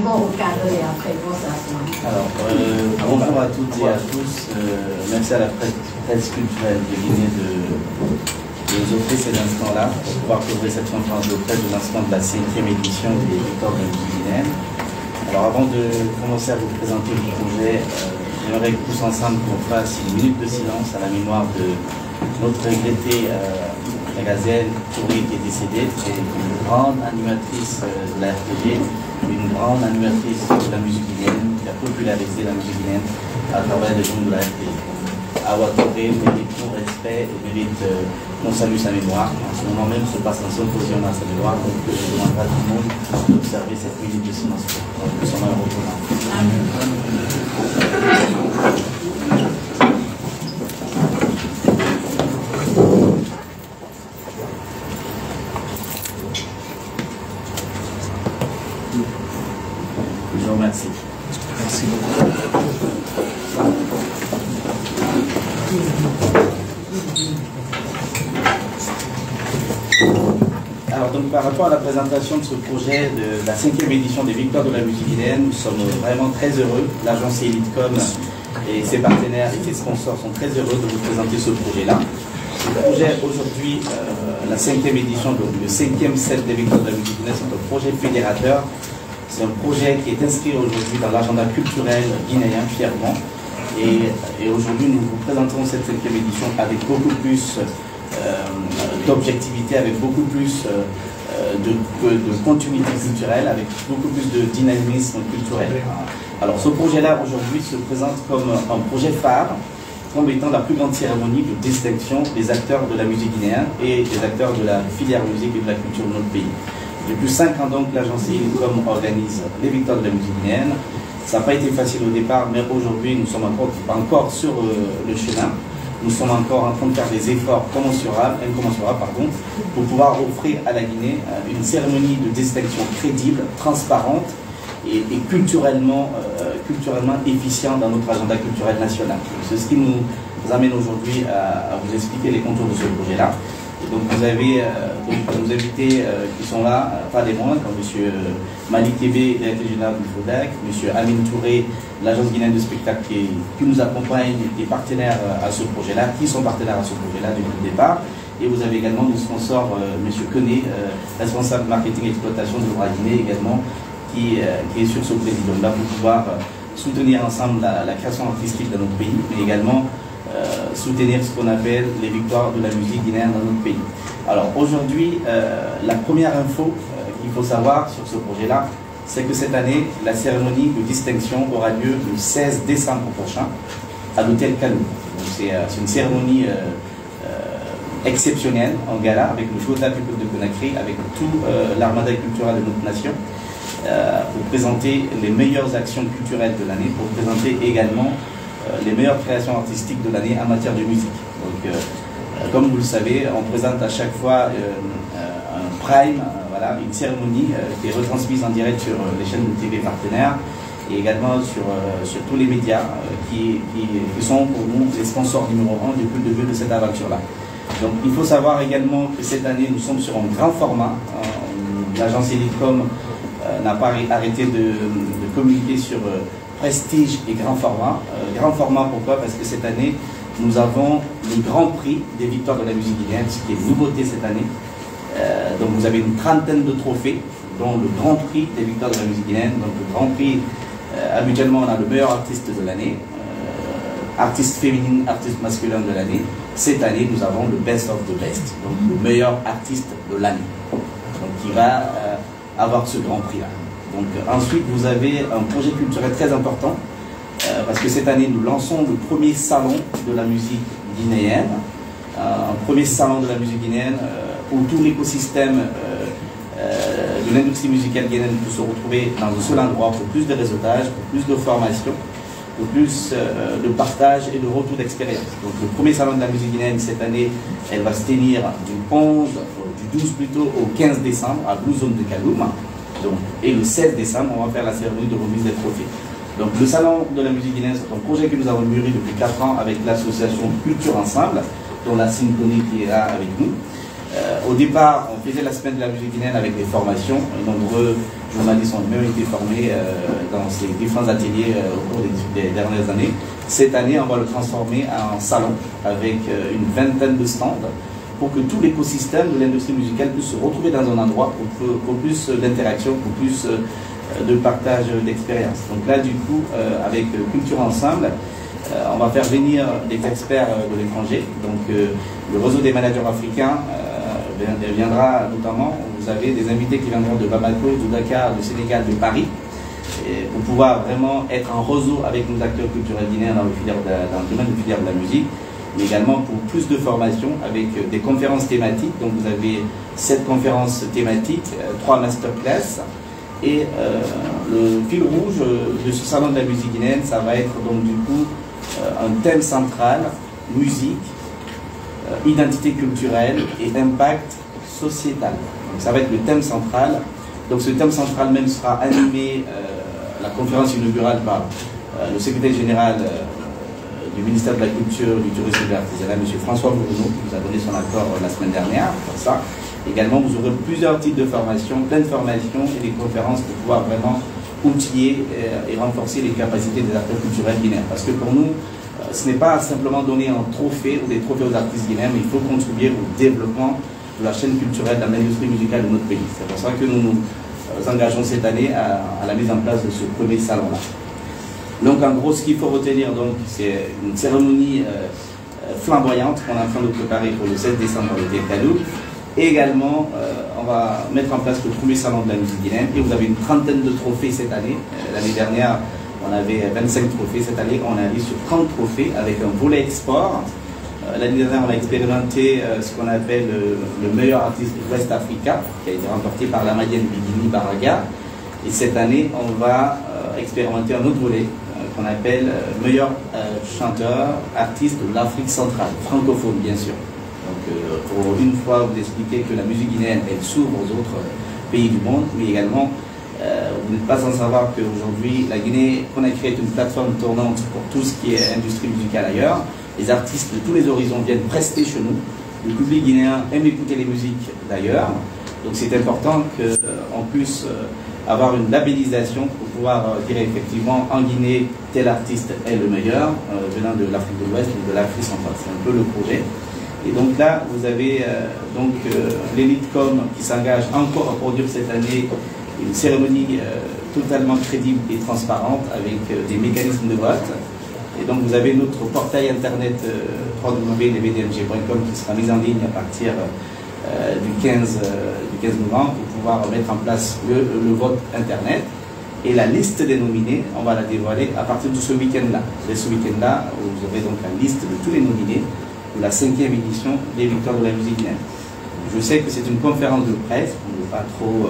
rapport au cadre et après, comment ça se passe? Alors, bonjour à toutes et à tous. Merci à la presse culturelle de Guinée de nous offrir ces instants-là pour pouvoir couvrir cette conférence de presse de lancement de la 5e édition des Victoires de la musique guinéenne. Alors, avant de commencer à vous présenter le projet, j'aimerais que tous ensemble qu'on fasse une minute de silence à la mémoire de notre regrettée Gazelle Touré qui est décédée, qui est une grande animatrice de la RTG, une grande animatrice de la musique guinéenne, qui a popularisé la musique guinéenne à travers les gens de la RTG. Awa Touré mérite tout respect et mérite qu'on salue sa mémoire. En ce moment même se passe un symposium à sa mémoire, donc je demanderai à tout le monde d'observer cette minute de silence pour son malheureux commun. Je vous remercie. Merci beaucoup. Alors donc par rapport à la présentation de ce projet de la 5e édition des Victoires de la musique guinéenne, nous sommes vraiment très heureux. L'agence Elitecom et ses partenaires et ses sponsors sont très heureux de vous présenter ce projet-là. Ce projet aujourd'hui, la 5e édition, donc le 5e set des Victoires de la musique guinéenne, c'est un projet fédérateur. C'est un projet qui est inscrit aujourd'hui dans l'agenda culturel guinéen, fièrement. Et aujourd'hui, nous vous présentons cette 5e édition avec beaucoup plus d'objectivité, avec beaucoup plus de continuité culturelle, avec beaucoup plus de dynamisme culturel. Alors ce projet-là, aujourd'hui, se présente comme un projet phare, comme étant la plus grande cérémonie de distinction des acteurs de la musique guinéenne et des acteurs de la filière musique et de la culture de notre pays. Depuis 5 ans donc, l'agence Elitecom organise les Victoires de la musique guinéenne. Ça n'a pas été facile au départ, mais aujourd'hui nous sommes encore sur le chemin. Nous sommes encore en train de faire des efforts incommensurables, pour pouvoir offrir à la Guinée une cérémonie de distinction crédible, transparente et culturellement efficiente dans notre agenda culturel national. C'est ce qui nous amène aujourd'hui à vous expliquer les contours de ce projet-là. Donc vous avez nos invités qui sont là, pas des moindres, comme M. Malik Kébé, directeur général du FODAC, M. Amin Touré, l'agence guinéenne de spectacle qui nous accompagne, des partenaires à ce projet-là, qui sont partenaires à ce projet-là depuis le départ. Et vous avez également nos sponsors, M. Kené, responsable marketing et exploitation de l'Opéra Guinée également, qui est sur ce président-là pour pouvoir soutenir ensemble la création artistique de notre pays, mais également soutenir ce qu'on appelle les victoires de la musique guinéenne dans notre pays. Alors aujourd'hui, la première info qu'il faut savoir sur ce projet-là, c'est que cette année, la cérémonie de distinction aura lieu le 16 décembre prochain à l'hôtel Kalou. C'est une cérémonie exceptionnelle en gala avec le Jota People de Conakry, avec tout l'armada culturelle de notre nation, pour présenter les meilleures actions culturelles de l'année, pour présenter également les meilleures créations artistiques de l'année en matière de musique. Donc, comme vous le savez, on présente à chaque fois un prime, voilà, une cérémonie qui est retransmise en direct sur les chaînes de TV partenaires et également sur tous les médias qui sont pour nous les sponsors numéro 1 depuis le début de cette aventure-là. Donc il faut savoir également que cette année, nous sommes sur un grand format. L'agence Elitecom n'a pas arrêté de communiquer sur prestige et grand format. Grand format, pourquoi? Parce que cette année, nous avons le grand prix des victoires de la musique guinéenne, ce qui est une nouveauté cette année. Donc vous avez une trentaine de trophées, dont le grand prix des victoires de la musique guinéenne. Donc le grand prix, habituellement on a le meilleur artiste de l'année, artiste féminine, artiste masculin de l'année. Cette année, nous avons le best of the best, donc le meilleur artiste de l'année, donc qui va avoir ce grand prix-là. Donc ensuite, vous avez un projet culturel très important, parce que cette année, nous lançons le premier salon de la musique guinéenne, un premier salon de la musique guinéenne où tout l'écosystème de l'industrie musicale guinéenne peut se retrouver dans un seul endroit pour plus de réseautage, pour plus de formation, pour plus de partage et de retour d'expérience. Donc le premier salon de la musique guinéenne cette année, elle va se tenir du 12 plutôt au 15 décembre à Blue Zone de Kaloum. Donc, et le 16 décembre, on va faire la cérémonie de remise des trophées. Donc le salon de la musique guinéenne, c'est un projet que nous avons mûri depuis 4 ans avec l'association Culture Ensemble, dont la Symphonie qui est là avec nous. Au départ, on faisait la semaine de la musique guinéenne avec des formations. Et nombreux journalistes ont même été formés dans ces différents ateliers au cours des dernières années. Cette année, on va le transformer en salon avec une vingtaine de stands pour que tout l'écosystème de l'industrie musicale puisse se retrouver dans un endroit pour plus d'interaction, pour plus de partage d'expérience. Donc là, du coup, avec Culture Ensemble, on va faire venir des experts de l'étranger. Donc le réseau des managers africains viendra notamment. Vous avez des invités qui viendront de Bamako, de Dakar, du Sénégal, de Paris, pour pouvoir vraiment être en réseau avec nos acteurs culturels guinéens dans le domaine de filière de la musique, mais également pour plus de formation avec des conférences thématiques. Donc vous avez 7 conférences thématiques, 3 masterclass, et le fil rouge de ce salon de la musique guinéenne, ça va être donc du coup un thème central, musique, identité culturelle et impact sociétal. Donc ça va être le thème central. Donc ce thème central même sera animé, la conférence inaugurale par le secrétaire général du ministère de la Culture, du Tourisme et de l'Artisanat, M. François Bourneau, qui nous a donné son accord la semaine dernière pour ça. Également, vous aurez plusieurs types de formations, plein de formations et des conférences pour pouvoir vraiment outiller et renforcer les capacités des acteurs culturels guinéens. Parce que pour nous, ce n'est pas simplement donner un trophée ou des trophées aux artistes guinéens, mais il faut contribuer au développement de la chaîne culturelle dans l'industrie musicale de notre pays. C'est pour ça que nous nous engageons cette année à la mise en place de ce premier salon-là. Donc en gros, ce qu'il faut retenir, c'est une cérémonie flamboyante qu'on est en train de préparer pour le 16 décembre avec Kadou. Et également, on va mettre en place le premier salon de la musique guinéenne. Et vous avez une trentaine de trophées cette année. L'année dernière, on avait 25 trophées. Cette année, on est allé sur 30 trophées avec un volet export. L'année dernière, on a expérimenté ce qu'on appelle le meilleur artiste de West Africa, qui a été remporté par la Malienne Bidini Baraga. Et cette année, on va expérimenter un autre volet qu'on appelle meilleur chanteur, artiste de l'Afrique centrale, francophone bien sûr. Donc pour une fois vous expliquer que la musique guinéenne, elle s'ouvre aux autres pays du monde, mais également vous n'êtes pas sans savoir qu'aujourd'hui la Guinée-Conakry est une plateforme tournante pour tout ce qui est industrie musicale ailleurs. Les artistes de tous les horizons viennent prester chez nous. Le public guinéen aime écouter les musiques d'ailleurs. Donc c'est important qu'on puisse avoir une labellisation pour pouvoir dire effectivement en Guinée, tel artiste est le meilleur, venant de l'Afrique de l'Ouest ou de l'Afrique centrale. C'est un peu le projet. Et donc là, vous avez l'Elitecom qui s'engage encore à produire cette année une cérémonie totalement crédible et transparente avec des mécanismes de vote. Et donc vous avez notre portail internet www.lvdmg.com qui sera mis en ligne à partir du 15 novembre pour pouvoir mettre en place le vote internet. Et la liste des nominés, on va la dévoiler à partir de ce week-end-là. Et ce week-end-là, vous aurez donc la liste de tous les nominés de la 5e édition des Victoires de la musique guinéenne. Je sais que c'est une conférence de presse, on ne veut pas trop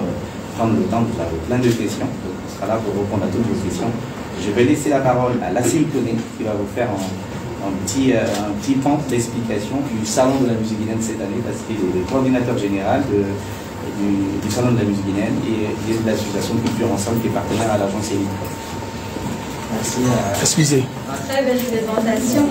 prendre le temps, vous avez plein de questions, donc on sera là pour répondre à toutes vos questions. Je vais laisser la parole à Lassine Koné qui va vous faire un petit pan d'explication du Salon de la musique guinéenne cette année, parce qu'il est le coordinateur général du Salon de la musique guinéenne et il est de l'association Culture Ensemble qui est partenaire à l'agence Elitecom. Merci. Excusez. Très belle présentation.